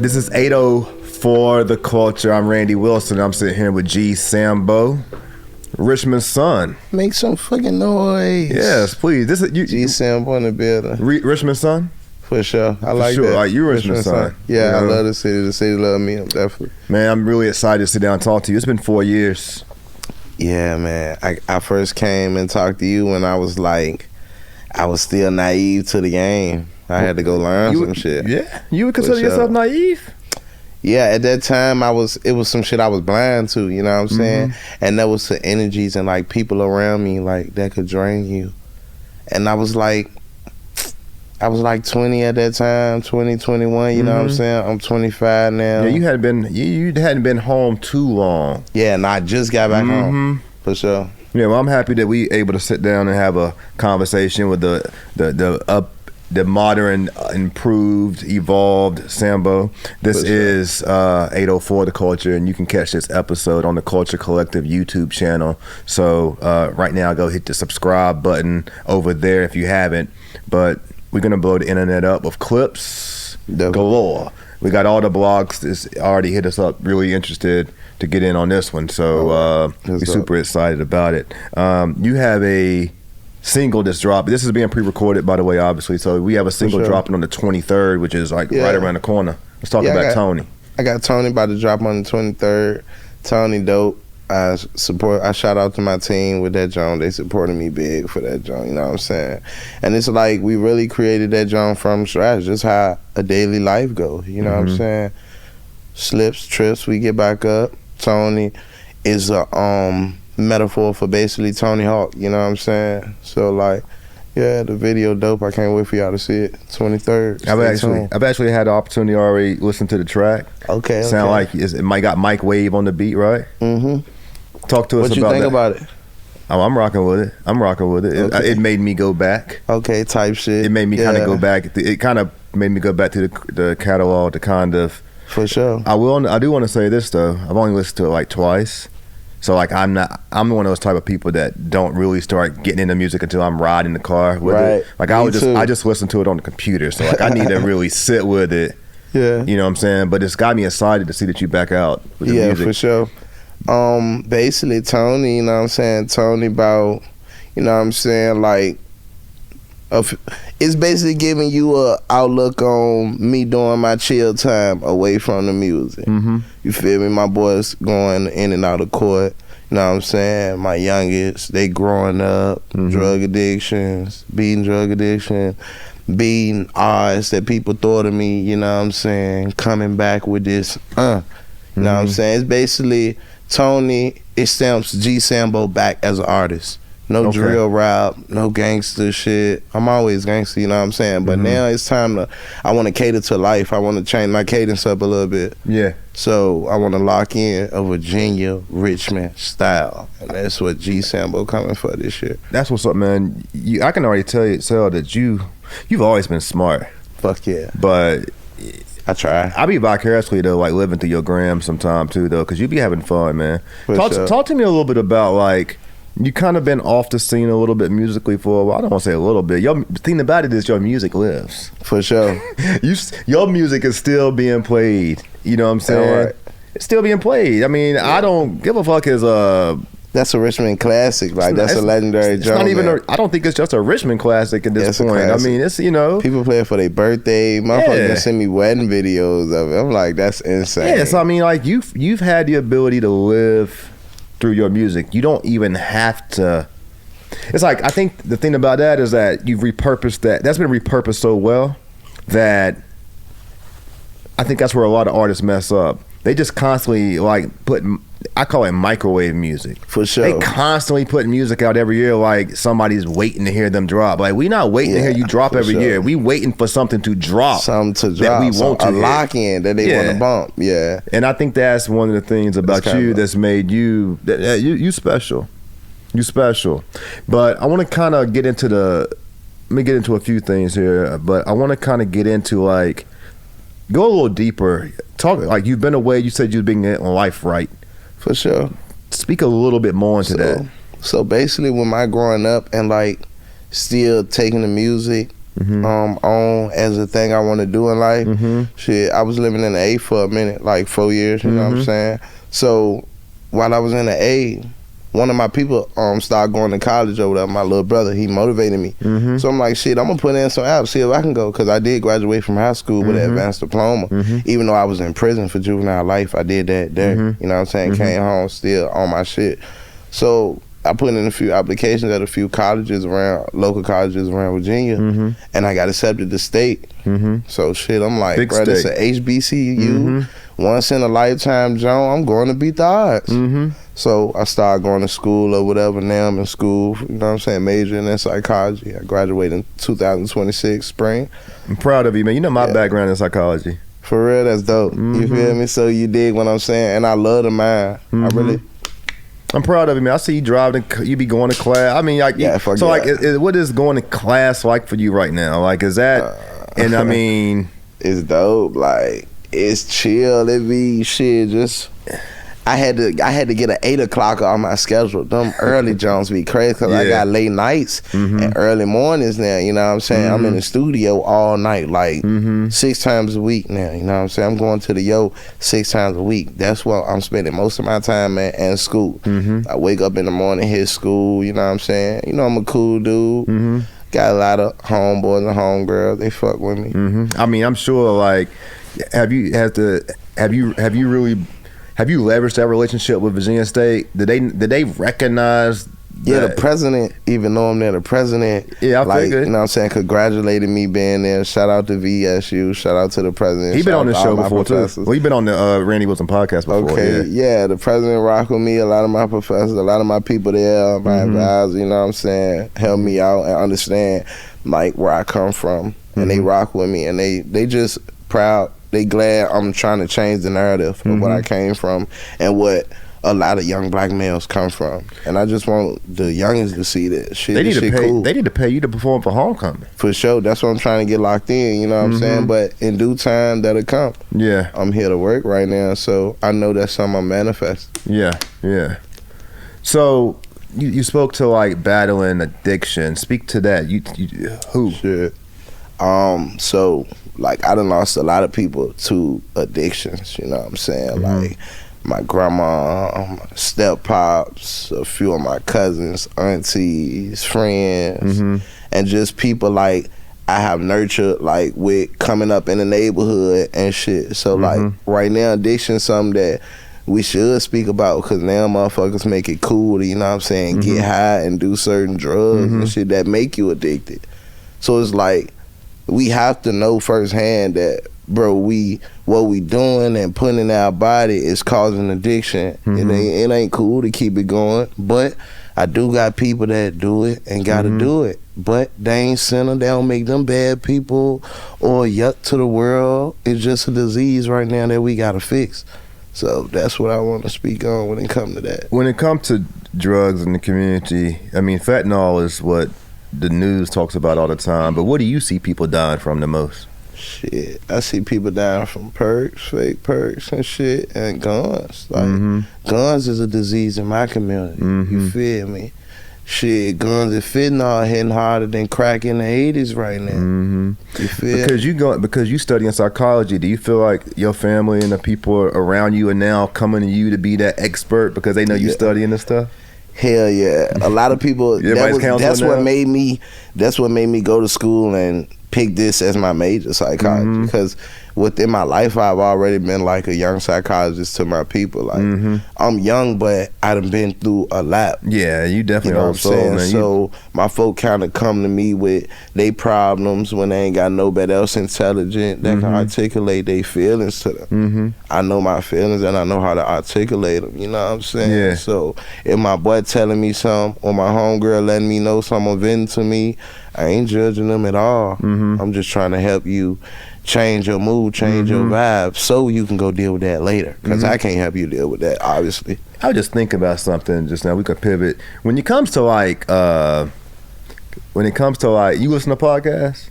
This is 804 The Culture. I'm Randy Wilson. I'm sitting here with G-Sambo, Richmond's son. Make some fucking noise. Yes, please. This is you. G-Sambo in the building. Richmond's son? For sure. I like sure. that. Like you Richmond's son. Yeah, you know? I love the city. The city love me. I'm definitely. Man, I'm really excited to sit down and talk to you. It's been 4 years. Yeah, man. I first came and talked to you when I was still naive to the game. I had to go learn some shit. Yeah, you would consider yourself naive? Yeah, at that time it was some shit I was blind to, you know what I'm saying? And there was the energies and like people around me like that could drain you. And I was like 20 at that time, 20, 21, you know what I'm saying? I'm 25 now. Yeah, you hadn't been home too long. Yeah, and I just got back home. For sure. Yeah, well, I'm happy that we able to sit down and have a conversation with the modern, improved, evolved Sambo. This is 804 The Culture, and you can catch this episode on the Culture Collective YouTube channel. So right now, go hit the subscribe button over there if you haven't. But we're gonna blow the internet up with clips galore. We got all the blogs that's already hit us up, really interested to get in on this one. So we're super excited about it. You have a single that's dropping. This is being pre-recorded, by the way, obviously. So we have a single dropping on the 23rd, which is like right around the corner. Let's talk about Tony. I got Tony about to drop on the 23rd. Tony dope. I shout out to my team with that joint. They supported me big for that joint, you know what I'm saying? And it's like we really created that joint from scratch, just how a daily life goes, you know what I'm saying? Slips, trips, we get back up. Tony is a metaphor for basically Tony Hawk, you know what I'm saying? So like, yeah, the video dope. I can't wait for y'all to see it. 23rd. I've actually had the opportunity to already listen to the track. Okay. Sound like it got Mike Wave on the beat, right? Talk to us about that. What you think about it? Oh, I'm rocking with it. Okay. It made me go back. Okay, type shit. It made me kind of go back. It kind of made me go back to the catalog to kind of. For sure. I do want to say this though. I've only listened to it like twice. So like I'm one of those type of people that don't really start getting into music until I'm riding the car with it. Like I just listen to it on the computer. So like I need to really sit with it. Yeah. You know what I'm saying? But it's got me excited to see that you back out with the music. For sure. Basically Tony, you know what I'm saying? Tony about, you know what I'm saying, like it's basically giving you a outlook on me during my chill time away from the music. You feel me? My boys going in and out of court. You know what I'm saying? My youngest, they growing up, drug addictions, beating drug addiction, beating odds that people thought of me, you know what I'm saying? Coming back with this, you know what I'm saying? It's basically Tony, it stamps G-Sambo back as an artist. No drill rap, no gangster shit. I'm always gangster, you know what I'm saying? But now it's time I want to cater to life. I want to change my cadence up a little bit. Yeah. So I want to lock in a Virginia, Richmond style. And that's what G-Sambo coming for this year. That's what's up, man. I can already tell that you've always been smart. Fuck yeah. But I try. I be vicariously though, like living through your gram sometime too though, because you be having fun, man. Talk to me a little bit about like, you kind of been off the scene a little bit musically for a while. I don't want to say a little bit. The thing about it is your music lives. For sure. Your music is still being played. You know what I'm saying? Right. It's still being played. I mean, I don't give a fuck that's a Richmond classic. Like that's a legendary joint. Not even I don't think it's just a Richmond classic at this point. I mean, it's, you know. People play it for their birthday. Motherfuckers send me wedding videos of it. I'm like, that's insane. Yeah, so I mean, like you've had the ability to live through your music. You don't even have to. It's like, I think the thing about that is that you've repurposed that's been repurposed so well that I think that's where a lot of artists mess up. They just constantly like I call it microwave music. For sure. They constantly put music out every year like somebody's waiting to hear them drop. Like, we not waiting to hear you drop every year. We waiting for something to drop. That we want to lock in, that they want to bump. Yeah. And I think that's one of the things about you that's made you special. You special. But I want to kind of get into let me get into a few things here, but I want to kind of get into like, go a little deeper. Talk, like, you've been away, you said you've been getting life right. For sure. Speak a little bit more into that. So basically, with my growing up and like still taking the music on as a thing I want to do in life. Shit, I was living in the A for a minute, like 4 years. You know what I'm saying? So while I was in the A, one of my people started going to college over there. My little brother, he motivated me. So I'm like, shit, I'm gonna put in some apps, see if I can go, because I did graduate from high school with an advanced diploma. Even though I was in prison for juvenile life, I did that there. You know what I'm saying? Came home still on my shit. So I put in a few applications at a few colleges around, local colleges around Virginia, and I got accepted to state. So shit, I'm like, bro, it's an HBCU, once in a lifetime, John. I'm going to beat the odds. So I started going to school or whatever. Now I'm in school, you know what I'm saying, majoring in psychology. I graduated in 2026 spring. I'm proud of you, man. You know my background in psychology. For real, that's dope. You feel me? So you dig what I'm saying? And I love the mind. I'm proud of you, man. I see you driving. You be going to class. I mean, like, so like, what is going to class like for you right now? Like, is that? And I mean, it's dope. Like, it's chill. It be shit. Just I had to get an 8 o'clock on my schedule. Them early Jones be crazy because I got late nights and early mornings now. You know what I'm saying? I'm in the studio all night, like 6 times a week now. You know what I'm saying? I'm going to the Yo 6 times a week. That's what I'm spending most of my time at and school. I wake up in the morning, hit school. You know what I'm saying? You know I'm a cool dude. Got a lot of homeboys and homegirls. They fuck with me. I mean, I'm sure. Like, have you leveraged that relationship with Virginia State? Did they recognize? Yeah, the president, even though I'm there, the president, I like, figured. you know what I'm saying, congratulated me being there. Shout out to VSU. Shout out to the president. He been on the show before too. Professors. Well, he been on the Randy Wilson podcast before. Okay, yeah, the president rock with me. A lot of my professors, a lot of my people there, my advisors, you know what I'm saying, help me out and understand like where I come from, and they rock with me, and they just proud. They glad I'm trying to change the narrative of what I came from and what a lot of young black males come from. And I just want the youngins to see that shit. They need to pay. Cool. They need to pay you to perform for homecoming. For sure. That's what I'm trying to get locked in. You know what I'm saying? But in due time, that'll come. Yeah. I'm here to work right now, so I know that's something I'm manifesting. Yeah. So you spoke to like battling addiction. Speak to that. You who? Shit. So like I done lost a lot of people to addictions, you know what I'm saying? Like my grandma, my step pops, a few of my cousins, aunties, friends, and just people like I have nurtured like with coming up in the neighborhood and shit. So like right now addiction is something that we should speak about, because now motherfuckers make it cool to, you know what I'm saying, get high and do certain drugs and shit that make you addicted. So it's like we have to know firsthand that, bro, what we doing and putting in our body is causing addiction. It ain't cool to keep it going. But I do got people that do it and gotta do it. But they ain't sinner. They don't make them bad people or yuck to the world. It's just a disease right now that we gotta fix. So that's what I want to speak on when it comes to that. When it comes to drugs in the community, I mean, fentanyl is what the news talks about all the time, but what do you see people dying from the most? Shit, I see people dying from perks, fake perks and shit, and guns. Like, guns is a disease in my community. You feel me? Shit, guns and fentanyl hitting harder than crack in the 80s right now. You feel? Because you study in psychology, do you feel like your family and the people around you are now coming to you to be that expert because they know you studying this stuff? Hell yeah. A lot of people, that's what made me go to school and pick this as my major, psychology, because within my life I've already been like a young psychologist to my people. Like I'm young, but I done been through a lot. Yeah, you definitely, you know what I'm saying? Man. So my folk kind of come to me with they problems when they ain't got nobody else intelligent that can articulate their feelings to them. I know my feelings and I know how to articulate them. You know what I'm saying? Yeah. So if my boy telling me something or my homegirl letting me know something, venting to me, I ain't judging them at all. I'm just trying to help you change your mood, change your vibe, so you can go deal with that later. Because I can't help you deal with that, obviously. I was just thinking about something just now. We could pivot. When it comes to like, you listen to podcasts?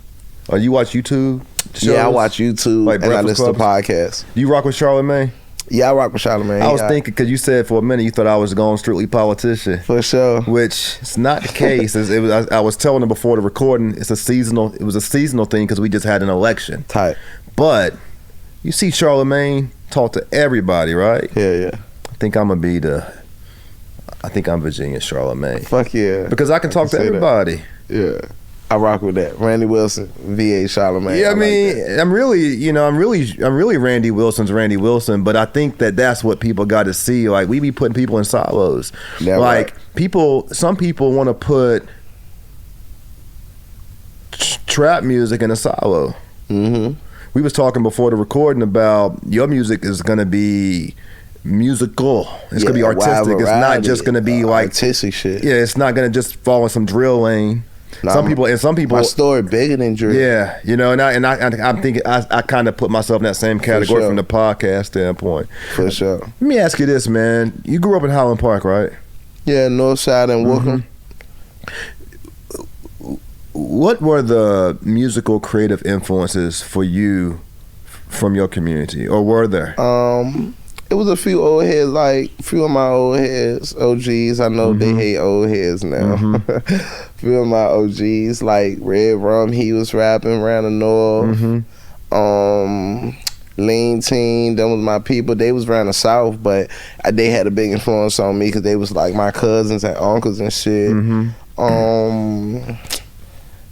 Or you watch YouTube shows? Yeah, I watch YouTube like and I listen Clubs? to podcasts. Do you rock with Charlamagne? Yeah, I rock with Charlamagne. I was thinking, because you said for a minute you thought I was going strictly politician. For sure. Which is not the case. I was telling them before the recording, it was a seasonal thing because we just had an election. Type. But you see Charlamagne talk to everybody, right? Yeah. I think I'm Virginia Charlamagne. Fuck yeah. Because I can talk to everybody. That. Yeah. I rock with that. Randy Wilson, VA Charlamagne. Yeah, I mean, like I'm really Randy Wilson's Randy Wilson, but I think that's what people got to see. Like, we be putting people in silos. Yeah, like, right. Some people want to put trap music in a silo. Mm-hmm. We was talking before the recording about your music is going to be musical. It's going to be artistic. It's not just going to be like artistic shit. Yeah, it's not going to just fall in some drill lane. Nah, some people. My story bigger than drill. Yeah, I'm thinking I kind of put myself in that same category from the podcast standpoint. For sure. Let me ask you this, man. You grew up in Highland Park, right? Yeah, North Side and Wookham. What were the musical creative influences for you from your community, or were there? It was a few old heads, like a few of my old heads, OGs. I know they hate old heads now. Few of my OGs, like Red Rum, he was rapping around the North. Lean Teen, them was my people. They was around the South, but they had a big influence on me because they was like my cousins and uncles and shit.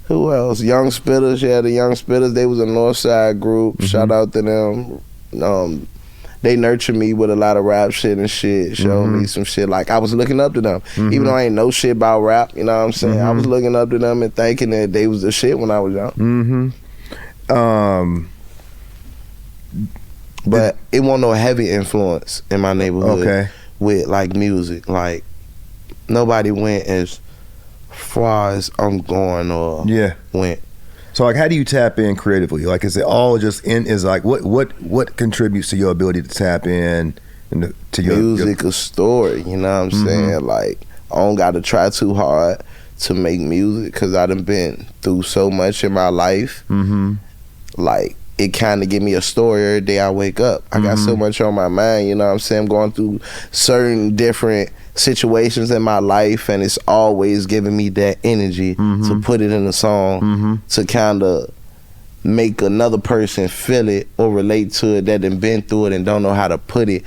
Who else? Young Spitters, the Young Spitters. They was a North Side group. Shout out to them. They nurtured me with a lot of rap shit and shit, showed me some shit. Like, I was looking up to them. Even though I ain't know shit about rap, you know what I'm saying? I was looking up to them and thinking that they was the shit when I was young. But it wasn't no heavy influence in my neighborhood with, like, music. Like, nobody went as far as I'm going or went. So, like, how do you tap in creatively? Like, is it all just what contributes to your ability to tap in to your music, a story? You know what I'm saying? Like, I don't got to try too hard to make music because I done been through so much in my life. Like, it kind of give me a story every day I wake up. I got so much on my mind, you know what I'm saying? I'm going through certain different situations in my life, and it's always giving me that energy to put it in a song to kind of make another person feel it or relate to it that done been through it and don't know how to put it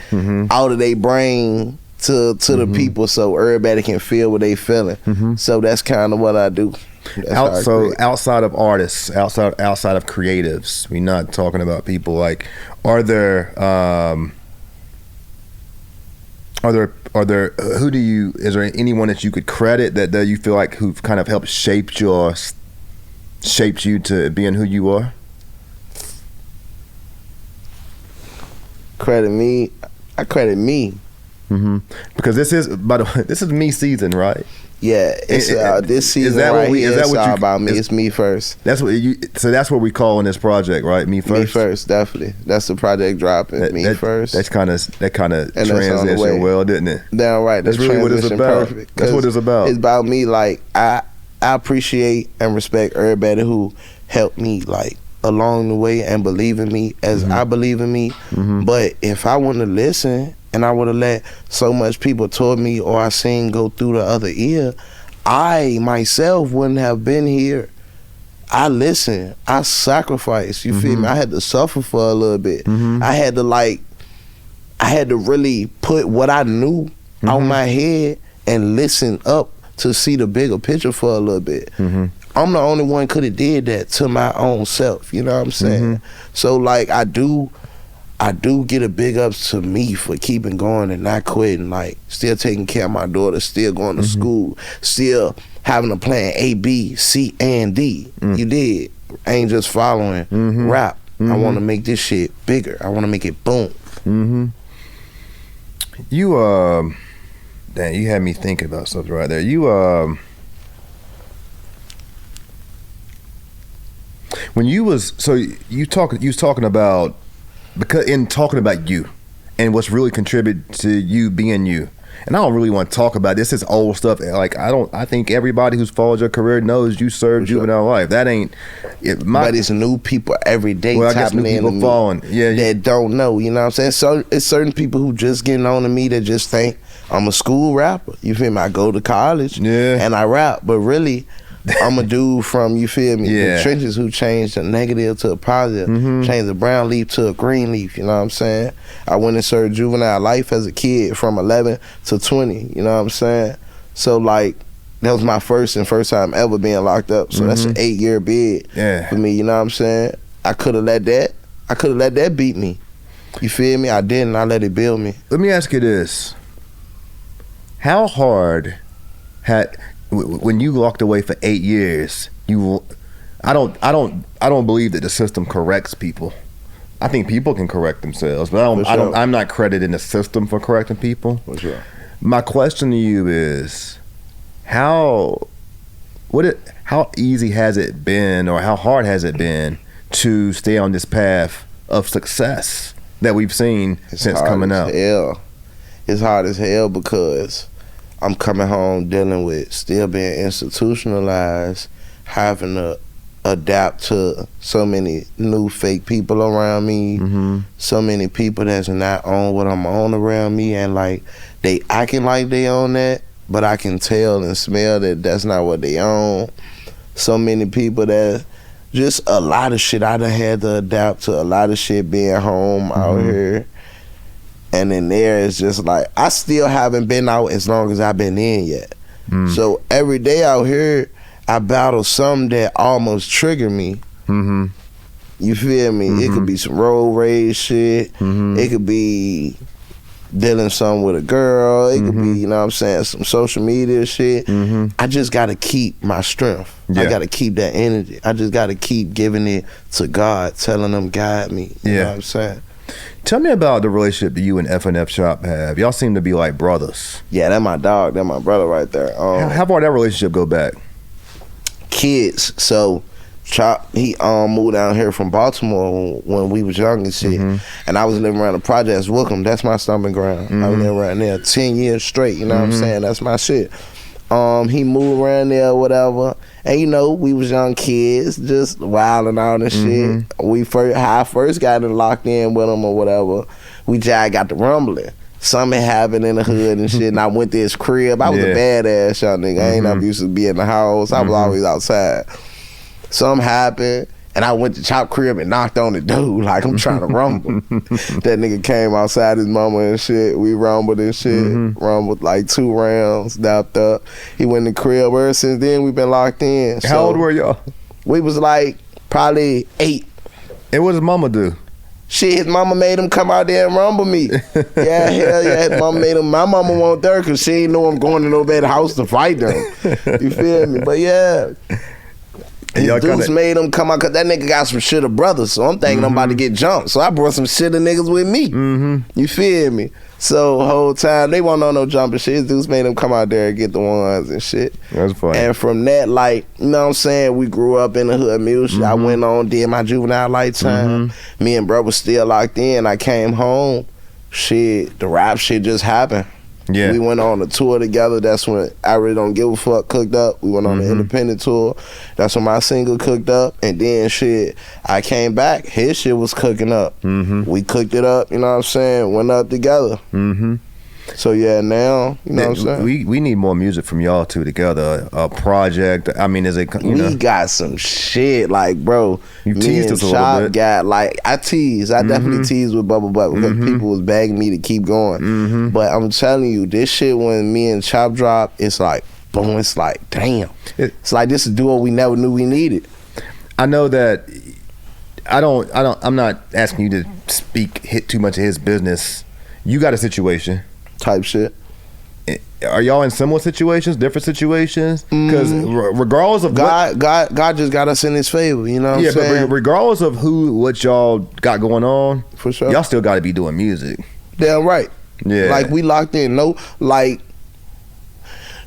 out of their brain to the people so everybody can feel what they feeling. So that's kind of what I do. So outside of artists, outside of creatives, we're not talking about people like, is there anyone that you could credit that you feel like who've kind of helped shaped you to being who you are? Credit me. I credit me. Because this is me season, right? Yeah, it's this season is all about me. It's me first. That's what we call in this project, right? Me first. Me first, definitely. That's the project dropping. First. That kind of transition well, didn't it? Damn right. That's really what it's about. That's what it's about. It's about me. Like, I appreciate and respect everybody who helped me, like, along the way and believe in me as I believe in me. But if I wouldn't have listened and I would have let so much people toward me or I seen go through the other ear, I myself wouldn't have been here. I listened. I sacrificed. You feel me? I had to suffer for a little bit. I had to really put what I knew on my head and listen up to see the bigger picture for a little bit. I'm the only one could have did that to my own self. You know what I'm saying? So, like, I do get a big ups to me for keeping going and not quitting. Like, still taking care of my daughter, still going to school, still having a plan A, B, C, and D. You did. I ain't just following rap. I want to make this shit bigger. I want to make it boom. You damn, you had me thinking about something right there. You when you was talking about, because in talking about you and what's really contributed to you being you, and I don't really want to talk about this. It's old stuff. Like I think everybody who's followed your career knows you served juvenile life. That ain't but it's new people every day tapping in people following. That don't know, you know what I'm saying? So it's certain people who just getting on to me that just think I'm a school rapper. You feel me? I go to college and I rap, but really I'm a dude from, you feel me, the trenches who changed a negative to a positive, changed a brown leaf to a green leaf, you know what I'm saying? I went and served juvenile life as a kid from 11 to 20, you know what I'm saying? So like, that was my first time ever being locked up. So that's an 8-year bid for me, you know what I'm saying? I could have let that beat me. You feel me? I didn't. I let it build me. Let me ask you this. How hard when you locked away for 8 years, I don't believe that the system corrects people. I think people can correct themselves, but I'm not crediting the system for correcting people. For sure. My question to you is, how easy has it been, or how hard has it been to stay on this path of success that we've seen since coming up? It's hard as hell because I'm coming home dealing with still being institutionalized, having to adapt to so many new fake people around me, so many people that's not on what I'm on around me, and like they acting like they own that, but I can tell and smell that that's not what they own. So many people that just a lot of shit I done had to adapt to, a lot of shit being home out here. And then there is just like, I still haven't been out as long as I've been in yet. So every day out here, I battle something that almost trigger me. You feel me? It could be some road rage shit. It could be dealing something with a girl. It could be, you know what I'm saying, some social media shit. I just got to keep my strength. I got to keep that energy. I just got to keep giving it to God, telling him, guide me. You know what I'm saying? Tell me about the relationship that you and F&F Chop have. Y'all seem to be like brothers. Yeah, that's my dog. That's my brother right there. How far that relationship go back? Kids. So Chop, he moved down here from Baltimore when we was young and shit. And I was living around the projects with him. That's my stomping ground. I was living around there 10 years straight. You know what I'm saying? That's my shit. He moved around there or whatever. And you know, we was young kids, just wilding out and shit. How I first got locked in with him or whatever, we just got the rumbling. Something happened in the hood and shit, and I went to his crib. I was a badass young nigga. I ain't never used to be in the house. I was always outside. Something happened, and I went to Chop crib and knocked on the door like I'm trying to rumble. That nigga came outside his mama and shit. We rumbled and shit. Rumbled like 2 rounds, dapped up. He went in the crib. Ever since then, we been locked in. How old were y'all? We was like probably 8. And what does mama do? Shit, his mama made him come out there and rumble me. Yeah, hell yeah. His mama made him. My mama wasn't there because she didn't know I'm going to nobody's house to fight them. You feel me? But yeah. His dudes made him come out because that nigga got some shit of brothers. So I'm thinking I'm about to get jumped. So I brought some shit of niggas with me. You feel me? So whole time, they wasn't on no jumping shit. His dudes made him come out there and get the ones and shit. That's funny. And from that, like, you know what I'm saying? We grew up in the hood music. I went on, did my juvenile lifetime. Me and bro was still locked in. I came home. Shit, the rap shit just happened. Yeah. We went on a tour together. That's when I Really Don't Give a Fuck cooked up. We went on the independent tour. That's when my single cooked up. And then shit, I came back. His shit was cooking up. We cooked it up, you know what I'm saying? Went up together. So yeah, now, you know what I'm saying? We need more music from y'all two together. A project. I mean, is it, we got some shit, like, bro. You teased us a little bit. Got, like, I definitely teased with Bubble Butt because people was begging me to keep going. But I'm telling you, this shit, when me and Chop drop, it's like, boom, it's like, damn. It's like this is a duo we never knew we needed. I know that I'm not asking you to hit too much of his business. You got a situation. Type shit. Are y'all in similar situations, different situations? Because regardless of God just got us in His favor, you know what I'm saying? But regardless of what y'all got going on, for sure, y'all still got to be doing music. Damn right. Yeah. Like, we locked in. No, like,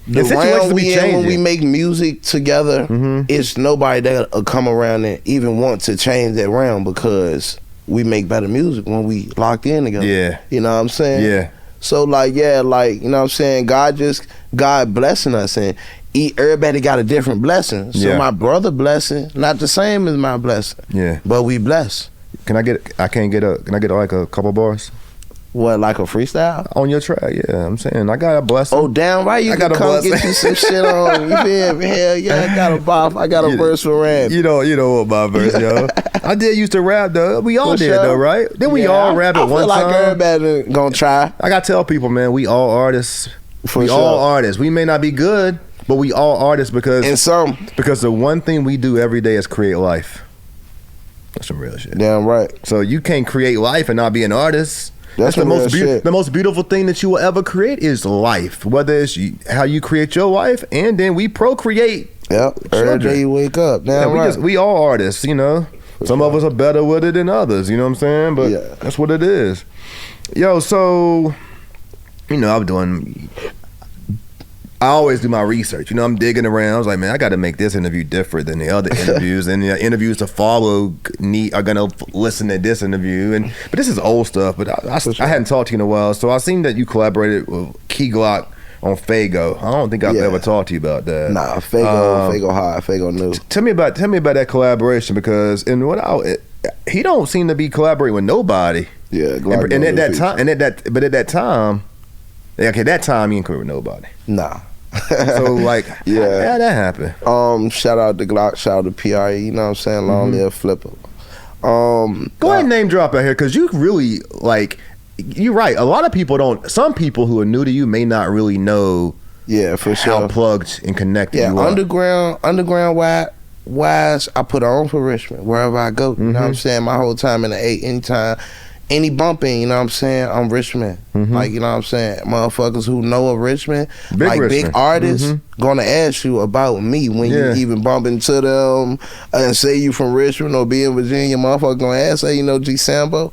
the round we in when we make music together, it's nobody that'll come around and even want to change that round because we make better music when we locked in together. Yeah. You know what I'm saying? Yeah. So like, yeah, like, you know what I'm saying, God blessing us, and everybody got a different blessing. So my brother blessing not the same as my blessing. Yeah. But we blessed. Can I get like a couple bars? What, like a freestyle? On your track, yeah. I'm saying I got a blessing. Oh, damn right, you can come get you some shit on. You feel me? Hell yeah, I got a bop. I got a verse for rap. You know what my verse, yo. I did used to rap, though. We all did, though, right? Then we all rap at one time. I feel like everybody gonna try. I gotta tell people, man, we all artists. We all artists. We may not be good, but we all artists because the one thing we do every day is create life. That's some real shit. Damn right. So you can't create life and not be an artist. That's the most beautiful thing that you will ever create is life. Whether it's how you create your life, and then we procreate. Yep. Every day you wake up. Damn right. We all artists, you know. Some of us are better with it than others. You know what I'm saying? But that's what it is. Yo, so you know, I always do my research. You know, I'm digging around. I was like, man, I got to make this interview different than the other interviews. And the interviews to follow are going to listen to this interview. But this is old stuff. But I hadn't talked to you in a while. So I seen that you collaborated with Key Glock on Fago. I don't think I've ever talked to you about that. Nah, Fago high, Fago new. Tell me about that collaboration, because he don't seem to be collaborating with nobody. Yeah, Glock. And at that time, okay, that time you ain't collaborate with nobody. Nah. So like, how that happened? Shout out to Glock, shout out to PRE, you know what I'm saying? Long live Flipper. Go ahead and name drop out here, because you really, like, you're right. A lot of people don't, some people who are new to you may not really know for sure how plugged and connected you are. Underground wise, I put on for Richmond wherever I go. You know what I'm saying? My whole time in the 8, anytime. Any bumping, you know what I'm saying? I'm Richmond. Like, you know what I'm saying? Motherfuckers who know of Richmond, big artists, gonna ask you about me when you even bump into them and say you from Richmond or be in Virginia. Motherfuckers gonna ask, say, you know, G-Sambo.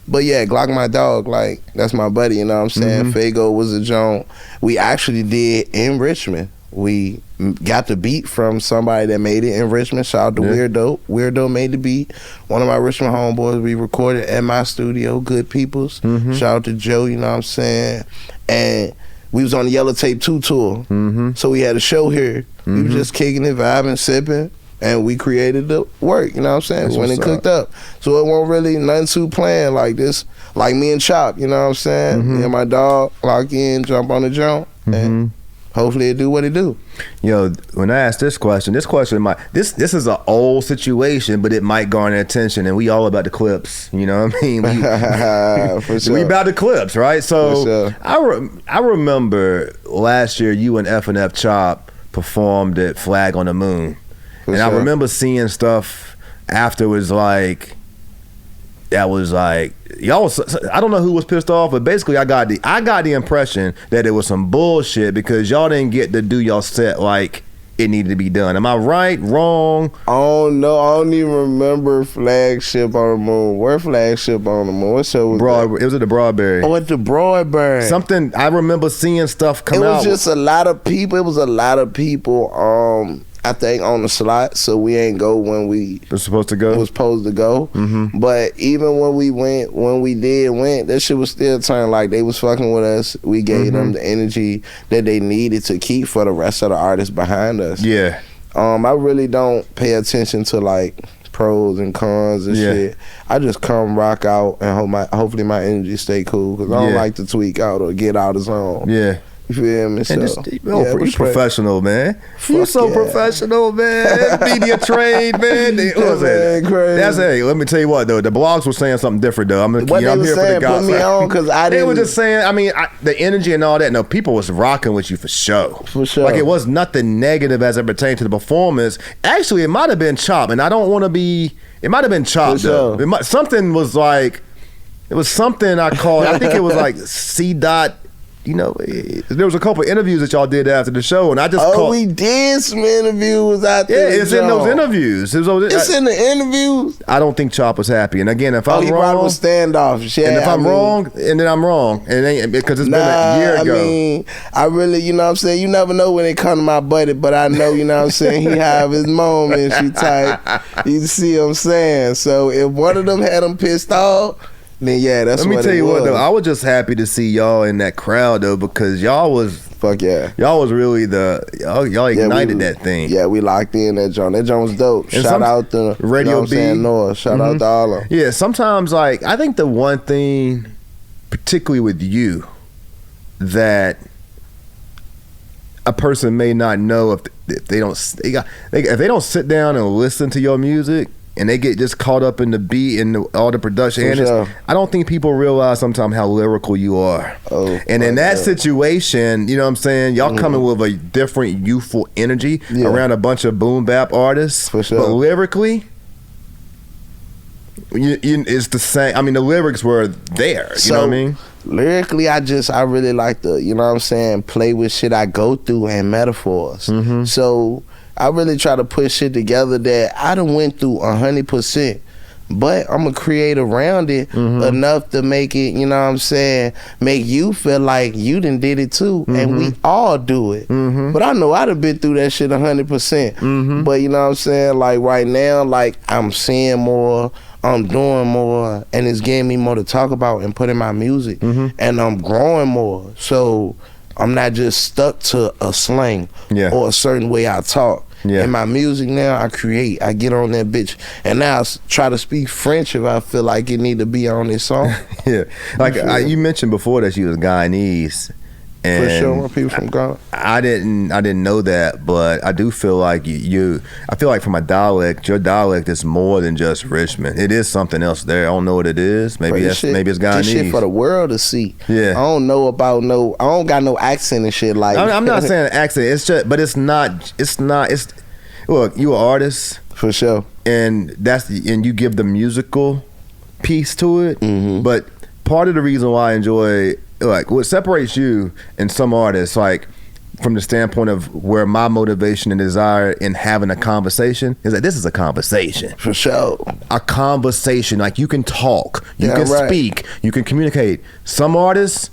But yeah, Glock my dog, like, that's my buddy, you know what I'm saying? Fago was a joint we actually did in Richmond. We got the beat from somebody that made it in Richmond. Shout out to Weirdo. Weirdo made the beat. One of my Richmond homeboys, we recorded at my studio, Good Peoples. Shout out to Joe, you know what I'm saying? And we was on the Yellow Tape 2 tour. So we had a show here. We was just kicking it, vibing, sipping, and we created the work, you know what I'm saying? That's when it cooked up. So it wasn't really nothing too planned like this. Like me and Chop, you know what I'm saying? Me and my dog, lock in, jump on the jump, and hopefully it do what it do. Yo, when I ask this question might this is an old situation, but it might garner attention, and we all about the clips. You know what I mean? For sure. We about the clips, right? So I remember last year you and F&F Chop performed at Flag on the Moon, I remember seeing stuff afterwards like. That was like y'all. I don't know who was pissed off, but basically I got the impression that it was some bullshit because y'all didn't get to do y'all set like it needed to be done. Am I right? Wrong? Oh no, I don't even remember Flagship on the Moon. Where Flagship on the Moon? What show was that? It was at the Broadberry. Oh, at the Broadberry. Something I remember seeing stuff come out. It was just a lot of people. It was a lot of people. I think on the slot, so we ain't go when we was supposed to go. But even when we went, that shit was still turning like they was fucking with us. We gave them the energy that they needed to keep for the rest of the artists behind us. Yeah. I really don't pay attention to like pros and cons and shit. I just come rock out and hopefully my energy stay cool because I don't like to tweak out or get out of zone. Yeah. You feel me? You professional, man. You so professional, man. Media trained, man. Let me tell you what, though. The blogs were saying something different, though. I'm here for the guys. Put me on because I didn't. They were just saying, I mean, the energy and all that. No, people was rocking with you for sure. For sure. Like, it was nothing negative as it pertained to the performance. Actually, it might have been Chop, and I don't want to be, it might have been Chop, though. Something was like, it was something I called, I think it was like C. You know, there was a couple of interviews that y'all did after the show, and I just we did some interviews out there. Yeah, it's in those interviews. It's in the interviews. I don't think Chop was happy. And again, if I'm he wrong, probably was standoffish. Yeah, and if I'm wrong, and then I'm wrong, and it ain't, because it's been a year ago. I mean, I really, you know what I'm saying. You never know when it come to my buddy, but I know, you know what I'm saying. He have his moments. You type, you see what I'm saying. So if one of them had him pissed off, then yeah, that's Let me what tell it you was. what though, I was just happy to see y'all in that crowd though, because y'all was Fuck yeah. y'all was really y'all ignited that thing. Yeah, we locked in that joint. That joint was dope. And Shout out to Radio B. Noah. Shout out to all of them. Yeah, sometimes like I think the one thing, particularly with you, that a person may not know if they don't sit down and listen to your music and they get just caught up in the beat and all the production. For And sure. I don't think people realize sometimes how lyrical you are. Oh, and in that yeah. situation, you know what I'm saying, y'all coming with a different youthful energy around a bunch of boom bap artists. For sure. But lyrically, it's the same. I mean, the lyrics were there. You know what I mean? Lyrically, I really like to, you know what I'm saying, play with shit I go through and metaphors. So I really try to put shit together that I done went through 100%. But I'm gonna create around it enough to make it, you know what I'm saying, make you feel like you done did it too. And we all do it. But I know I done been through that shit 100%. But you know what I'm saying, like right now, like I'm seeing more, I'm doing more, and it's getting me more to talk about and put in my music. And I'm growing more. So I'm not just stuck to a slang or a certain way I talk. In my music now, I create. I get on that bitch, and now I try to speak French if I feel like it need to be on this song. Like you mentioned before that you was Guyanese. And for sure, my people from Ghana. I didn't know that, but I do feel like I feel like from my dialect, your dialect is more than just Richmond. It is something else there. I don't know what it is. Maybe it's Guyanese. This shit for the world to see. Yeah. I don't know about I don't got no accent and shit like. I'm not saying accent. It's just, but it's not. Look, you an artist for sure, and you give the musical piece to it. But part of the reason why I enjoy, like, what separates you and some artists, like, from the standpoint of where my motivation and desire in having a conversation is that this is a conversation. For sure. A conversation. Like, you can talk, you can speak, you can communicate. Some artists,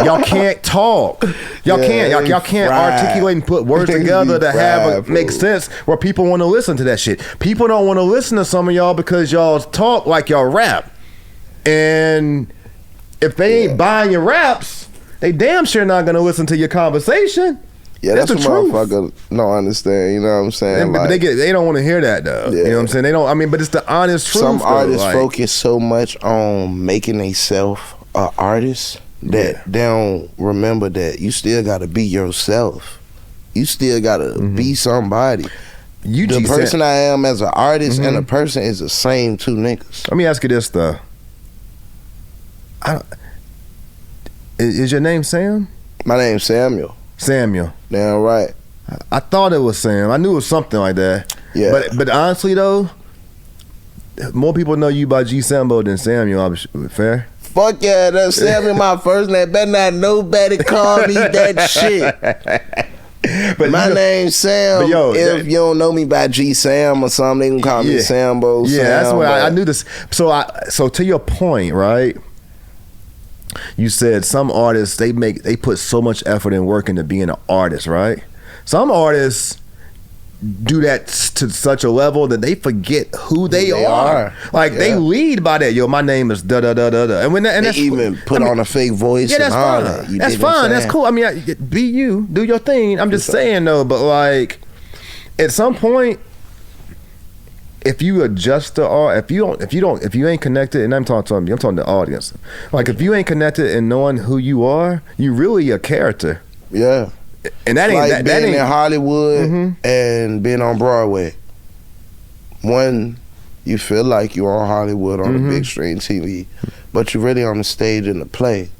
y'all can't talk. Y'all can't articulate and put words together to make sense where people want to listen to that shit. People don't want to listen to some of y'all because y'all talk like y'all rap. And if they ain't buying your raps, they damn sure not gonna listen to your conversation. Yeah, that's the truth. Motherfucker don't understand. You know what I'm saying? They don't want to hear that though. You know what I'm saying? They don't. I mean, but it's the honest truth. Some artists focus so much on making themselves an artist that they don't remember that you still gotta be yourself. You still gotta be somebody. The person I am as an artist and a person is the same two niggas. Let me ask you this though. Is your name Sam? My name's Samuel. Samuel. Damn right. I thought it was Sam. I knew it was something like that. Yeah. But honestly though, more people know you by G-Sambo than Samuel. Fair? Fuck yeah, that's Samuel my first name. Better not nobody call me that shit. But my name's Sam. But if you don't know me by G-Sam or something, they can call me Sambo. Yeah, that's what I knew this. So to your point, right? You said some artists they put so much effort and work into being an artist, right? Some artists do that to such a level that they forget who they are. Like they lead by that. Yo, my name is da da da da da. And when they even put on a fake voice. Yeah, that's fine. That's fine. That's cool. I mean, be you, do your thing. I'm just saying though, but like at some point, if you adjust the art, if you ain't connected, and I'm talking to the audience. Like if you ain't connected and knowing who you are, you really a character. Yeah. And that ain't like being in Hollywood and being on Broadway. One, you feel like you're on Hollywood on the big screen TV, but you're really on the stage in the play.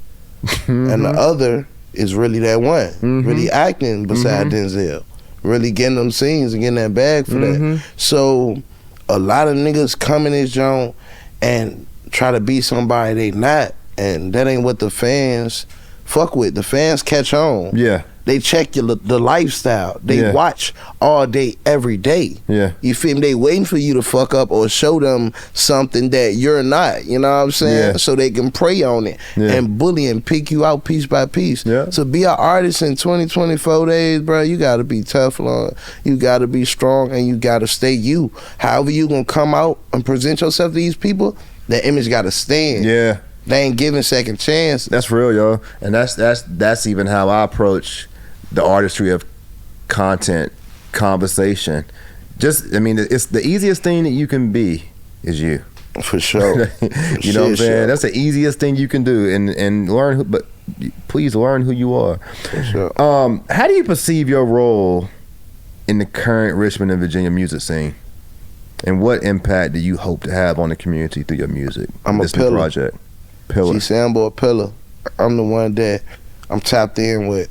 And the other is really that one, really acting beside Denzel, really getting them scenes and getting that bag for that. So a lot of niggas come in this joint and try to be somebody they not, and that ain't what the fans fuck with. The fans catch on. Yeah. They check the lifestyle. They watch all day, every day. Yeah. You feel me? They waiting for you to fuck up or show them something that you're not. You know what I'm saying? Yeah. So they can prey on it and bully and pick you out piece by piece. Yeah. To be an artist in 24 days, bro, you got to be tough, Lord. You got to be strong, and you got to stay you. However you going to come out and present yourself to these people, that image got to stand. Yeah. They ain't giving second chances. That's real, yo. And that's even how I approach the artistry of content, conversation. It's the easiest thing that you can be is you. For sure. You know what I'm saying? That's the easiest thing you can do, and learn but please learn who you are. For sure. How do you perceive your role in the current Richmond and Virginia music scene? And what impact do you hope to have on the community through your music? I'm this a pillar. New project. Pillar. G-Sambo a pillar. I'm the one that I'm tapped in with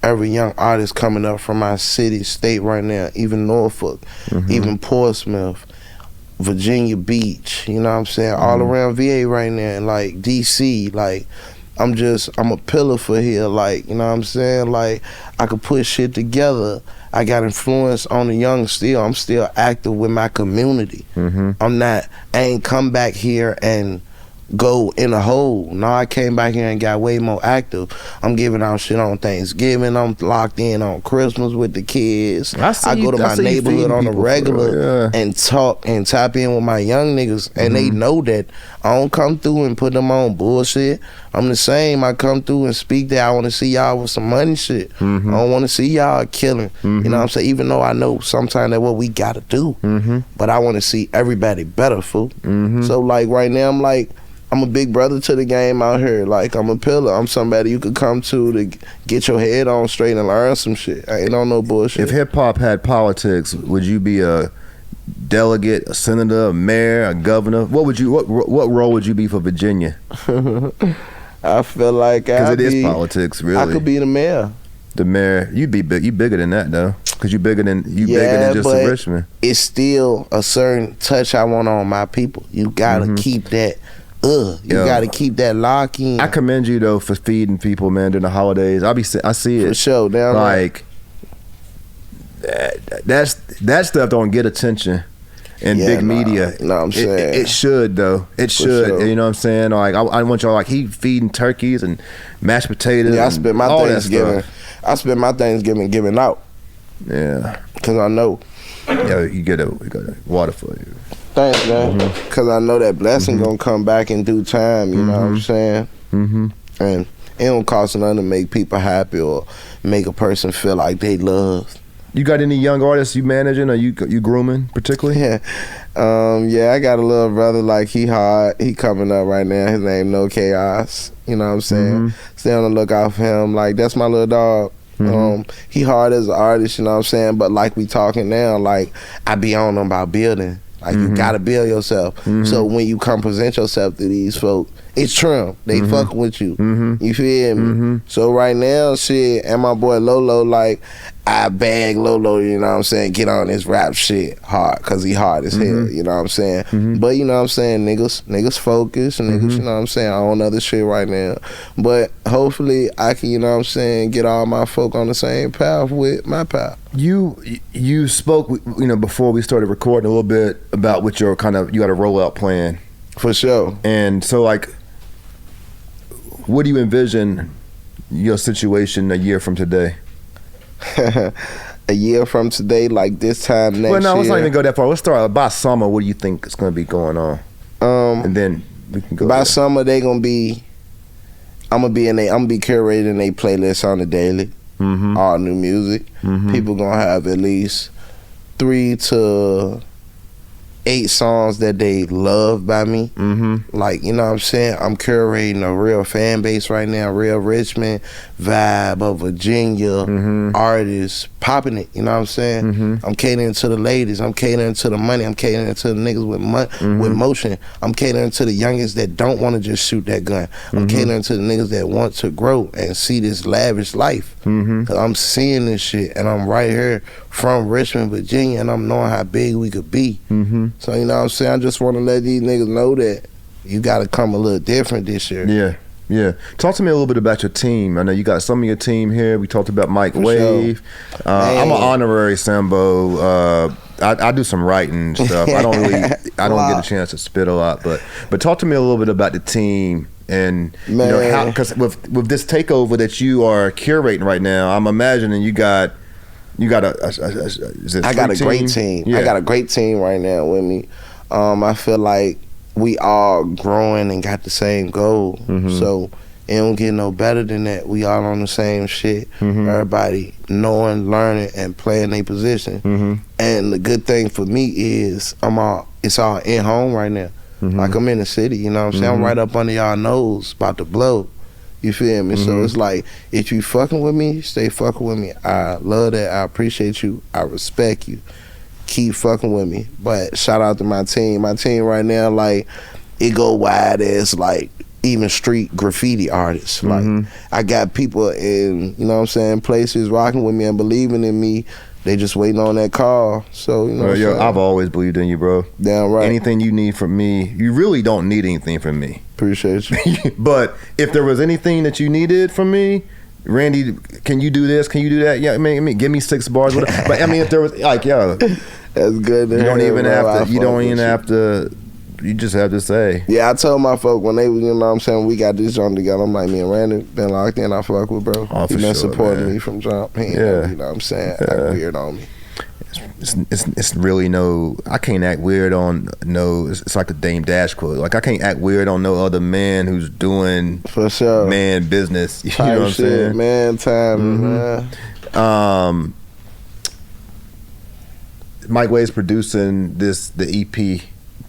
every young artist coming up from my city, state right now, even Norfolk, even Portsmouth, Virginia Beach, you know what I'm saying? All around VA right now, like DC, like I'm a pillar for here, like, you know what I'm saying? Like, I could put shit together. I got influence on the young still. I'm still active with my community. I ain't come back here and go in a hole. No, I came back here and got way more active. I'm giving out shit on Thanksgiving. I'm locked in on Christmas with the kids. I go to my neighborhood on the regular and talk and tap in with my young niggas, and they know that I don't come through and put them on bullshit. I'm the same. I come through and speak that I want to see y'all with some money shit. I don't want to see y'all killing. You know what I'm saying? Even though I know sometimes that's what we gotta do, but I want to see everybody better, fool. So like right now, I'm a big brother to the game out here. Like, I'm a pillar. I'm somebody you could come to get your head on straight and learn some shit. I ain't on no bullshit. If hip hop had politics, would you be a delegate, a senator, a mayor, a governor? What role would you be for Virginia? I feel like because it is politics, really. I could be the mayor. The mayor, you'd be big. You bigger than that though, because you bigger than just the Richmond. It's still a certain touch I want on my people. You gotta keep that. You gotta keep that lock in. I commend you though for feeding people, man, during the holidays. I see it for sure. Down like that stuff don't get attention in big media. No, I'm saying it should though. It should. Sure. You know what I'm saying? Like I want y'all like he feeding turkeys and mashed potatoes. Yeah, I spent my Thanksgiving. I spent my Thanksgiving giving out. Yeah, because I know. Yeah, you got a water for you. Thanks, man. Because I know that blessing gonna come back in due time. You know what I'm saying? And it don't cost nothing to make people happy or make a person feel like they loved. You got any young artists you managing or you grooming particularly? Yeah, I got a little brother, like he hard. He coming up right now. His name No Chaos. You know what I'm saying? Stay on the lookout for him. Like, that's my little dog. He hard as an artist, you know what I'm saying? But like we talking now, like I be on him about building. Like you gotta build yourself. So when you come present yourself to these folks, it's trim. They fucking with you. You feel me? So right now, shit, and my boy Lolo, like I bag Lolo, you know what I'm saying, get on this rap shit hard, cause he hard as hell, you know what I'm saying? But you know what I'm saying, niggas focus, niggas, you know what I'm saying, on other shit right now. But hopefully I can, you know what I'm saying, get all my folk on the same path with my path. You spoke, you know, before we started recording a little bit about what your you got a rollout plan. For sure. And so like, what do you envision your situation a year from today? A year from today, like this time next year. Well, no, let's not even go that far. Let's start by summer. What do you think is going to be going on? And then we can go. By summer, I'm gonna be curating a playlist on the daily. All new music. People gonna have at least 3 to 8 songs that they love by me. Like, you know what I'm saying? I'm curating a real fan base right now, real Richmond vibe of Virginia artists popping it, you know what I'm saying? I'm catering to the ladies, I'm catering to the money, I'm catering to the niggas with motion. I'm catering to the youngest that don't want to just shoot that gun. I'm catering to the niggas that want to grow and see this lavish life. Cause I'm seeing this shit and I'm right here from Richmond, Virginia, and I'm knowing how big we could be. So you know what I'm saying? I just want to let these niggas know that you got to come a little different this year. Yeah. Talk to me a little bit about your team. I know you got some of your team here. We talked about Mike Wave. Sure. I'm an honorary Sambo. I do some writing stuff. I don't get a chance to spit a lot, but talk to me a little bit about the team and you know how, because with this takeover that you are curating right now, I'm imagining you got a great team. Yeah. I got a great team right now with me. I feel like we all growing and got the same goal. So it don't get no better than that. We all on the same shit. Everybody knowing, learning, and playing their position. And the good thing for me is it's all in home right now. Like I'm in the city, you know what I'm saying? I'm right up under y'all nose, about to blow. You feel me? So it's like, if you fucking with me, stay fucking with me. I love that. I appreciate you. I respect you. Keep fucking with me. But shout out to my team. My team right now, like, it go wide as like even street graffiti artists. Like, I got people in, you know what I'm saying, places rocking with me and believing in me. They just waiting on that call. So, you know what I'm saying? I've always believed in you, bro. Damn right. Anything you need from me, you really don't need anything from me. Appreciate you. But if there was anything that you needed from me, Randy, can you do this? Can you do that? Yeah, I mean, give me 6 bars. Whatever. But I mean, if there was like, yo, that's good. You don't even have to. You just have to say. Yeah, I told my folk when they, you know what I'm saying, we got this joint together. I'm like, me and Randy been locked in. I fuck with bro. He been supporting me from jump. You know what I'm saying? Act weird on me. It's really no. I can't act weird on no. It's like a Dame Dash quote. Like, I can't act weird on no other man who's doing for sure man business. You know what I'm saying? Man time, man. Mike Wade's producing the EP,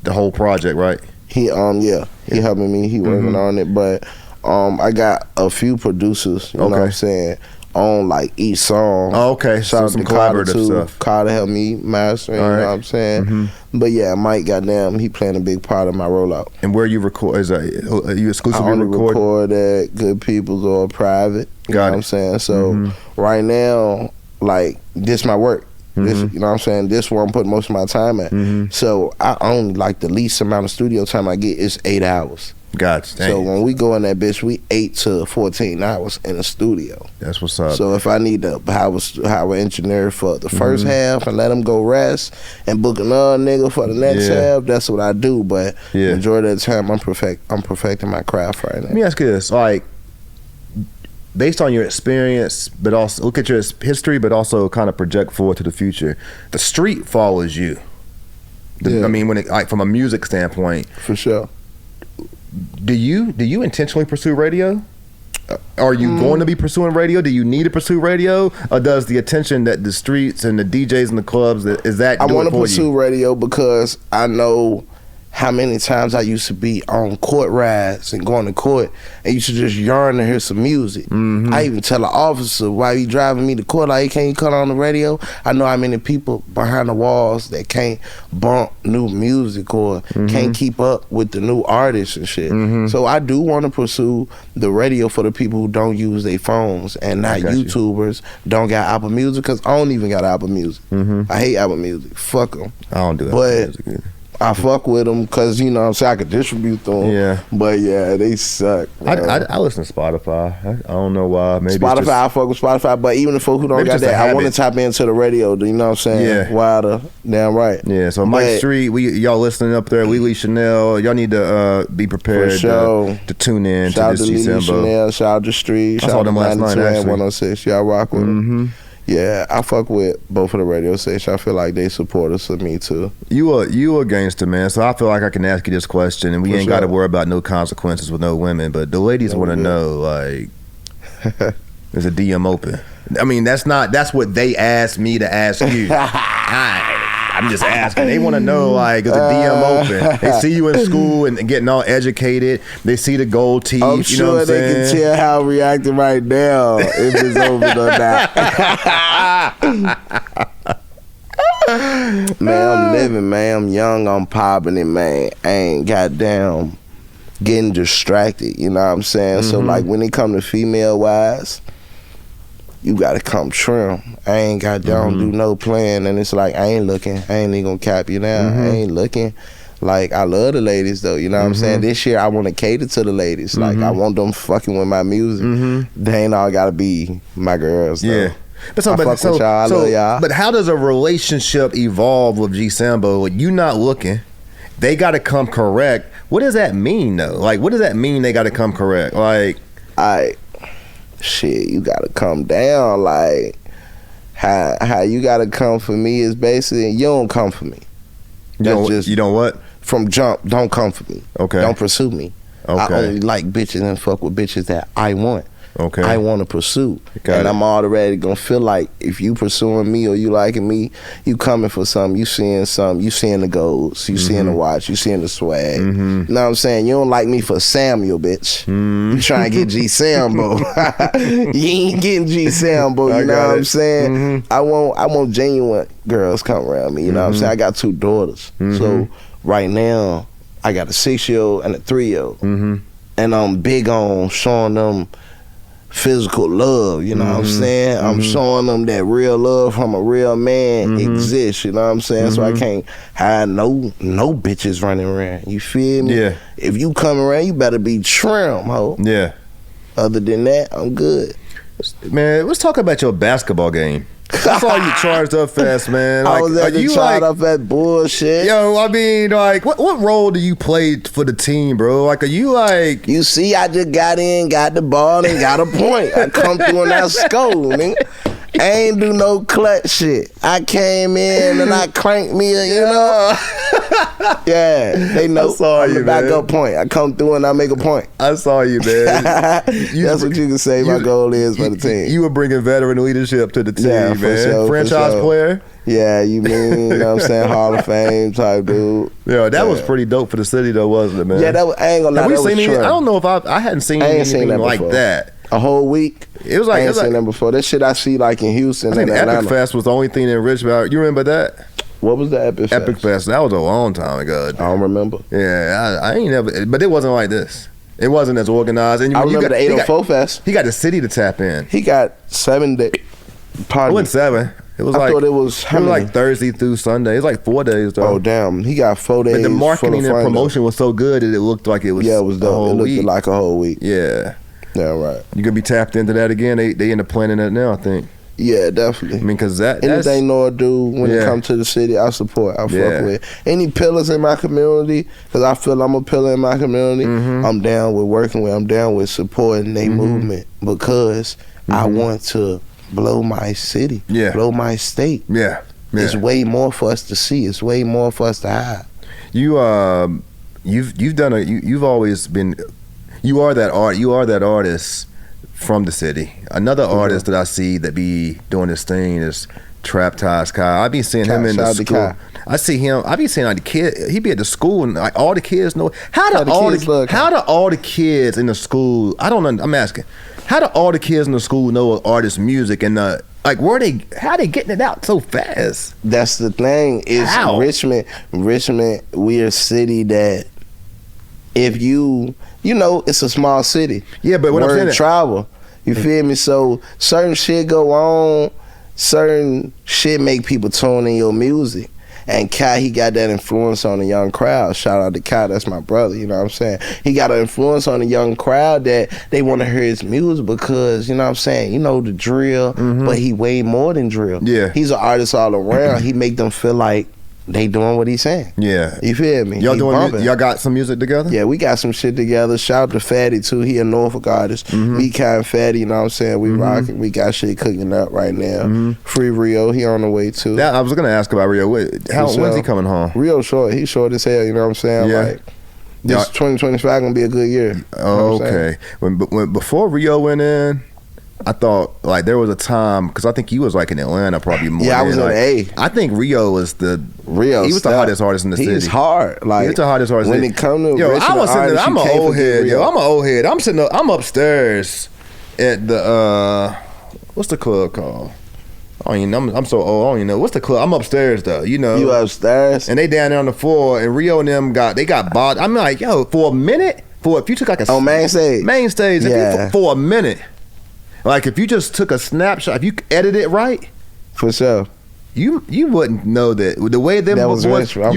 the whole project, right? He he helping me. He working on it, but I got a few producers. You know what I'm saying? On like each song. Oh, okay. Shout out some to collaborative stuff. Carter helped me mastering. You know what I'm saying? But yeah, Mike, goddamn, he playing a big part of my rollout. And where you record? Are you exclusively I only record? record at Good People's or private. You know what I'm saying? So right now, like, this my work. This, you know what I'm saying? This where I'm putting most of my time at. So I only, like, the least amount of studio time I get is 8 hours. Gotcha. So when we go in that bitch, we 8 to 14 hours in the studio. That's what's up. So if I need to have an engineer for the first half and let him go rest and book another nigga for the next half, that's what I do. But majority of the time, I'm perfecting my craft right now. Let me ask you this: like, based on your experience, but also look at your history, but also kind of project forward to the future. The street follows you. I mean, when like from a music standpoint, for sure. Do you intentionally pursue radio? Are you going to be pursuing radio? Do you need to pursue radio, or does the attention that the streets and the DJs and the clubs is that? I want to pursue radio because I know how many times I used to be on court rides and going to court and used to just yearn to hear some music. I even tell the officer while he driving me to court, like, can't you cut on the radio? I know how many people behind the walls that can't bump new music or can't keep up with the new artists and shit. So I do want to pursue the radio for the people who don't use their phones and not YouTubers, don't got Apple Music, because I don't even got Apple Music. I hate Apple Music. Fuck them. I don't do Apple Music either. I fuck with them because, you know what I'm saying, I could distribute them. Yeah. But yeah, they suck. I listen to Spotify. I don't know why. Maybe Spotify, I fuck with Spotify. But even the folks who don't got that, I want to tap into the radio. You know what I'm saying? Yeah. Wilder. Damn right. Yeah, so Mike Street, y'all listening up there, Lily Chanel, y'all need to be prepared to tune in to this G-Sambo. Shout out to Lily Chanel, shout out to Street, shout out to 106. Y'all rock with them. Yeah, I fuck with both of the radio stations. I feel like they support us and me too. You a gangster, man. So I feel like I can ask you this question, and we ain't got to worry about no consequences with no women. But the ladies want to know, like, is a DM open? I mean, that's what they asked me to ask you. I'm just asking. They want to know, like, is the DM open? They see you in school and getting all educated. They see the gold teeth. I'm sure they can tell how I'm reacting right now if it's open or not. Man, I'm living, man. I'm young. I'm popping it, man. I ain't goddamn getting distracted. You know what I'm saying? So, like, when it come to female-wise, you gotta come trim. I ain't got down do no plan, and it's like I ain't looking. I ain't even gonna cap you now. I ain't looking. Like, I love the ladies though. You know what I'm saying? This year I want to cater to the ladies. Like, I want them fucking with my music. They ain't all gotta be my girls though. Yeah. But I fuck with y'all. I love y'all. But how does a relationship evolve with G-Sambo? With you not looking, they gotta come correct. What does that mean though? Like, what does that mean? They gotta come correct. Like, shit, you gotta come down. Like, how you gotta come for me is basically you don't come for me. You don't what? from jump, don't come for me. Okay. Don't pursue me. Okay. I only like bitches and fuck with bitches that I want. Okay. I want to pursue. Got and it. I'm already going to feel like if you pursuing me or you liking me, you coming for something, you seeing something, you seeing the goals, you seeing the watch, you seeing the swag. You know what I'm saying? You don't like me for Samuel, bitch. You trying to get G-Sambo. You ain't getting G-Sambo, you know what I'm saying? I want genuine girls come around me, you know what I'm saying? I got 2 daughters. So right now, I got a 6-year-old and a 3-year-old. And I'm big on showing them physical love, you know what I'm saying? I'm showing them that real love from a real man exists, you know what I'm saying? So I can't have no bitches running around, you feel me? Yeah. If you come around, you better be trim, ho. Yeah. Other than that, I'm good. Man, let's talk about your basketball game. I saw you charged up fast, man. I was are at the you tried up that bullshit. Yo, I mean, like, what role do you play for the team, bro? Like, are you like... You see, I just got in, got the ball, and got a point. I come through and I score, nigga. I ain't do no clutch shit. I came in and I cranked me, you know? Yeah, they know. I saw I'm you, the backup man. point. I come through and I make a point. I saw you, man. That's what you can say my goal is for the team. You were bringing veteran leadership to the team, Yeah, for man. sure, for Franchise sure. player. Yeah, you mean, you know what I'm saying, Hall of Fame type dude. Yeah, that was pretty dope for the city, though, wasn't it, man? Yeah, that was, I ain't gonna lie, Have we that was seen any, true. I don't know if I hadn't seen anything that like before. that. A whole week? It was like, I ain't seen that before. That shit I see like in Houston I think and Atlanta. Epic Fest was the only thing in Richmond. You remember that? What was the Epic Fest? Epic Fest. That was a long time ago. I don't remember. Yeah, I ain't never, but it wasn't like this. It wasn't as organized. And I remember the 804 Fest. He got the city to tap in. He got 7 days. It wasn't 7. It was I thought it was how many? like Thursday through Sunday. It's like 4 days though. Oh damn, he got 4 days. But the marketing full and of fun, promotion was so good that it looked like it was. Yeah, it was a dope. whole It looked week. like a whole week. Yeah, Yeah, right. you gonna be tapped into that again. They end up planning that now, I think. Yeah, definitely. I mean, cause that's anything Noah do when it comes to the city, I support. I fuck with any pillars in my community because I feel I'm a pillar in my community. I'm down with working with. I'm down with supporting their movement because I want to blow my city, blow my state. Yeah. It's way more for us to see. It's way more for us to have. You've done you've always been. You are that artist from the city. Another artist that I see that be doing this thing is Trap Ties Kai. I be seeing him in the school. I see him. I be seeing like the kid. He be at the school and like all the kids know. How do all the kids in the school? I'm asking. How do all the kids in the school know artist music and like how they getting it out so fast? That's the thing. Is Richmond, we're a city that if you know, it's a small city. Yeah, but what I'm saying, travel. You feel me? So certain shit go on, certain shit make people tune in your music. And Kai, he got that influence on the young crowd. Shout out to Kai, that's my brother, you know what I'm saying? He got an influence on the young crowd that they want to hear his music because, you know what I'm saying, you know the drill, but he way more than drill. Yeah. He's an artist all around. He make them feel like they doing what he's saying. Yeah. You feel me? Y'all got some music together? Yeah, we got some shit together. Shout out to Fatty too. He a Norfolk artist. We kind Fatty, you know what I'm saying? We rocking. We got shit cooking up right now. Free Rio, he on the way too. I was gonna ask about Rio. When's he coming home? Rio short. He short as hell, you know what I'm saying? Yeah. Like this 2025 gonna be a good year. Oh, okay. When before Rio went in, I thought like there was a time because I think he was like in Atlanta probably more. Yeah, I was in A. I think Rio was the hottest artist in the city. He's hard. Like he's the hottest artist. When it come to Richmond artists, I'm an old head. Yo, I'm an old head. I'm upstairs at the what's the club called? I don't even know. I'm so old. I don't even know. What's the club? I'm upstairs though. You know. You upstairs? And they down there on the floor, and Rio and them got bought. I'm like, yo, for a minute, if you took like a main stage, yeah. For a minute. Like if you just took a snapshot, if you edited it right, for sure, you wouldn't know that the way them that was. You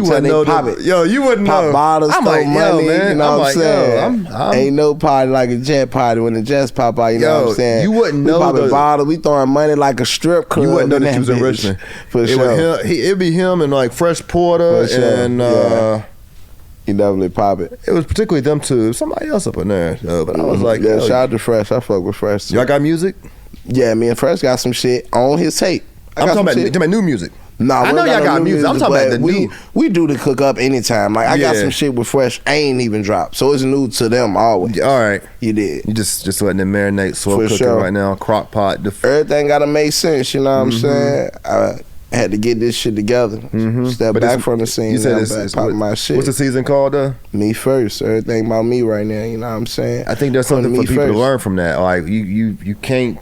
wouldn't know that. Yo, you wouldn't pop know. Bottles, I'm like, money, man. You know what I'm saying? Ain't no party like a jet party when the jets pop out. You know what I'm saying? You wouldn't know. We popping bottles. We throwing money like a strip club. You wouldn't know that you was in Richmond. For sure. It'd be him and like Fresh Porter and. You definitely pop it. It was particularly them two. Somebody else up in there. But I was like, yeah, shout out to Fresh. I fuck with Fresh too. Y'all got music? Yeah, me and Fresh got some shit on his tape. I'm talking about new music. Nah, I know y'all got music. I'm talking about the new. We do the cook up anytime. Like I got some shit with Fresh ain't even dropped, so it's new to them always. All right, you did. You just letting it marinate, slow cooking right now. Crock pot. Everything gotta make sense. You know what I'm saying? I had to get this shit together. Step back from the scene. You said it's my shit. What's the season called? Me first. Everything about me right now. You know what I'm saying? I think there's something for people to learn from that. Like you can't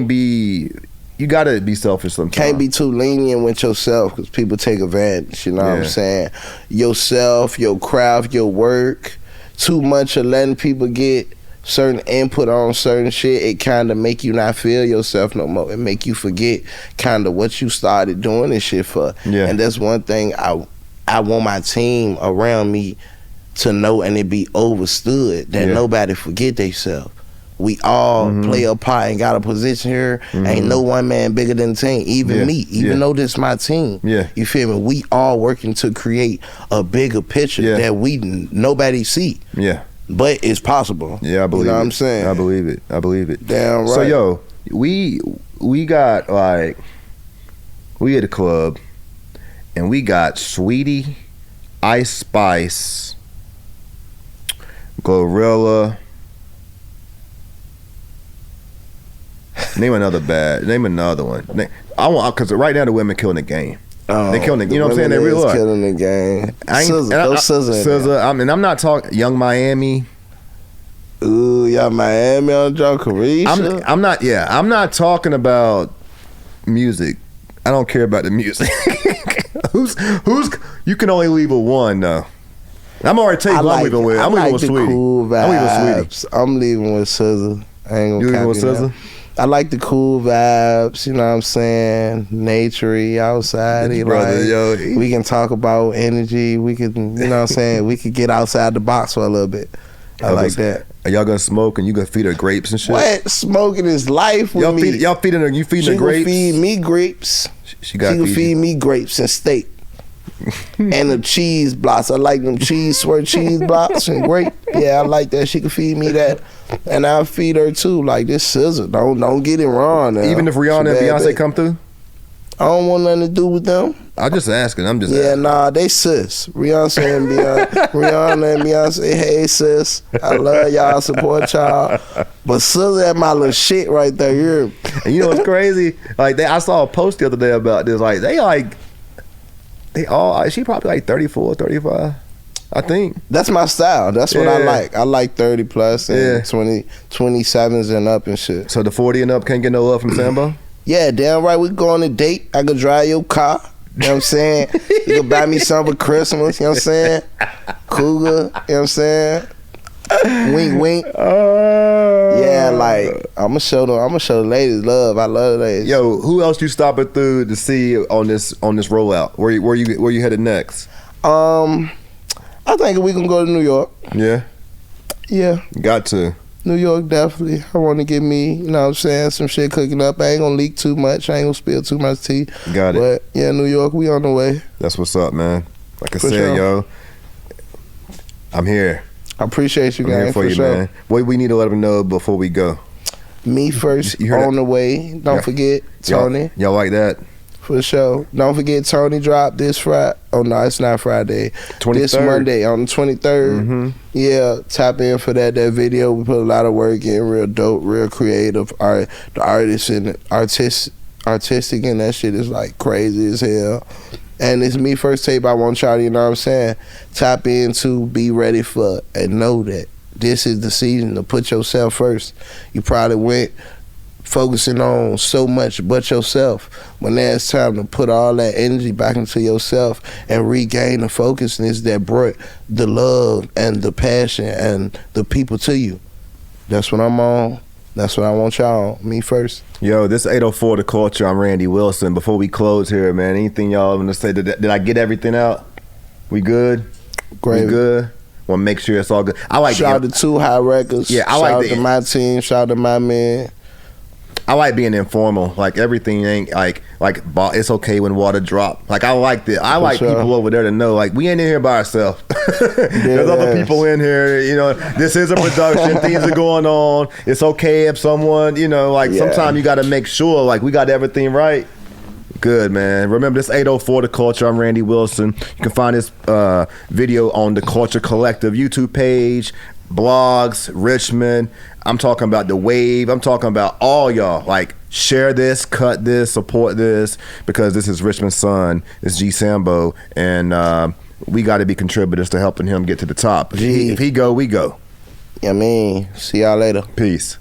be. You gotta be selfish sometimes. Can't be too lenient with yourself because people take advantage. You know what I'm saying? Yourself, your craft, your work. Too much of letting people get certain input on certain shit, it kind of make you not feel yourself no more. It make you forget kind of what you started doing this shit for. Yeah. And that's one thing I want my team around me to know, and it be understood that nobody forget themselves. We all play a part and got a position here. Ain't no one man bigger than the team. Even me, even though this my team. Yeah. You feel me? We all working to create a bigger picture that nobody see. Yeah. But it's possible. Yeah, I believe it. You know what I'm saying? I believe it. I believe it. Damn right. So yo, we got like, we at a club and we got Sweetie, Ice Spice, Glorilla. Name another one. I want, because right now the women killing the game. They killing the, you know what I'm saying? They real up. Killing the game. SZA. I mean, I'm not talking Young Miami. Ooh, Young Miami on John Carisha. I'm not talking about music. I don't care about the music. who's you can only leave with one though. I'm already taking who I'm leaving with. I'm leaving with Sweetie. Cool vibes. I'm leaving with Sweetie. I'm leaving with SZA. I ain't gonna. You leaving with SZA? I like the cool vibes, you know what I'm saying? Nature-y, outside. We can talk about energy. We can, you know what I'm saying? We could get outside the box for a little bit. I like that. Are y'all gonna smoke and you gonna feed her grapes and shit? What? Smoking is life with me. Y'all feeding her, you feeding her grapes? She can feed me grapes. She can feed me grapes and steak. And the cheese blocks. I like them cheese blocks and grape. Yeah, I like that. She can feed me that. And I'll feed her too. Like this SZA. Don't get it wrong now. Even if Rihanna and Beyonce come through? I don't want nothing to do with them. I'm just asking. Asking. Nah, they sis. Rihanna and Beyonce, hey sis. I love y'all, support y'all. But SZA at my little shit right there. And you know what's crazy? Like I saw a post the other day about this. Like she probably like 34, 35. I think. That's my style. That's what I like. I like 30 plus and 27s and up and shit. So the 40 and up can't get no love from Sambo? Yeah, damn right. We go on a date. I could drive your car. You know what I'm saying? You can buy me something for Christmas. You know what I'm saying? Cougar. You know what I'm saying? Wink, wink. Yeah, like I'm gonna show the ladies love. I love the ladies. Yo, who else you stopping through to see on this rollout? Where you headed next? I think we can go to New York. Yeah. Yeah. Got to. New York, definitely. I want to get me, you know what I'm saying, some shit cooking up. I ain't gonna leak too much. I ain't gonna spill too much tea. Got it. But yeah, New York, we on the way. That's what's up, man. Like I said, yo, I'm here. I appreciate you guys. I'm here for you, man. What we need to let them know before we go? Me first on the way. Don't forget, Tony. Y'all like that? For sure. Don't forget, Tony dropped this Friday. Oh, no, it's not Friday. 23rd. This Monday on the 23rd. Yeah, tap in for that video. We put a lot of work in. Real dope, real creative. The artists and artistic and that shit is like crazy as hell. And it's me first tape. I want y'all to, you know what I'm saying, tap into, be ready for, and know that this is the season to put yourself first. You probably went focusing on so much but yourself. When there's time to put all that energy back into yourself and regain the focusness that brought the love and the passion and the people to you. That's what I'm on. That's what I want y'all on. Me first. Yo, this 804 The Culture. I'm Randy Wilson. Before we close here, man, anything y'all want to say? Did I get everything out? We good? Great. We good? Want to make sure it's all good. I like shout out to Two High Records. Yeah, shout out to my team. Shout out to my man. I like being informal. Like everything ain't like it's okay when water drop. Like I like that. I like people over there to know like we ain't in here by ourselves. There's other people in here. You know, this is a production. Things are going on. It's okay if someone, you know, like sometimes you got to make sure like we got everything right. Good, man. Remember, this 804 The Culture. I'm Randy Wilson. You can find this video on the Culture Collective YouTube page, blogs, Richmond. I'm talking about the wave. I'm talking about all y'all. Like, share this, cut this, support this, because this is Richmond's son. It's G-Sambo, and we got to be contributors to helping him get to the top. If he go, we go. Yeah, I mean, see y'all later. Peace.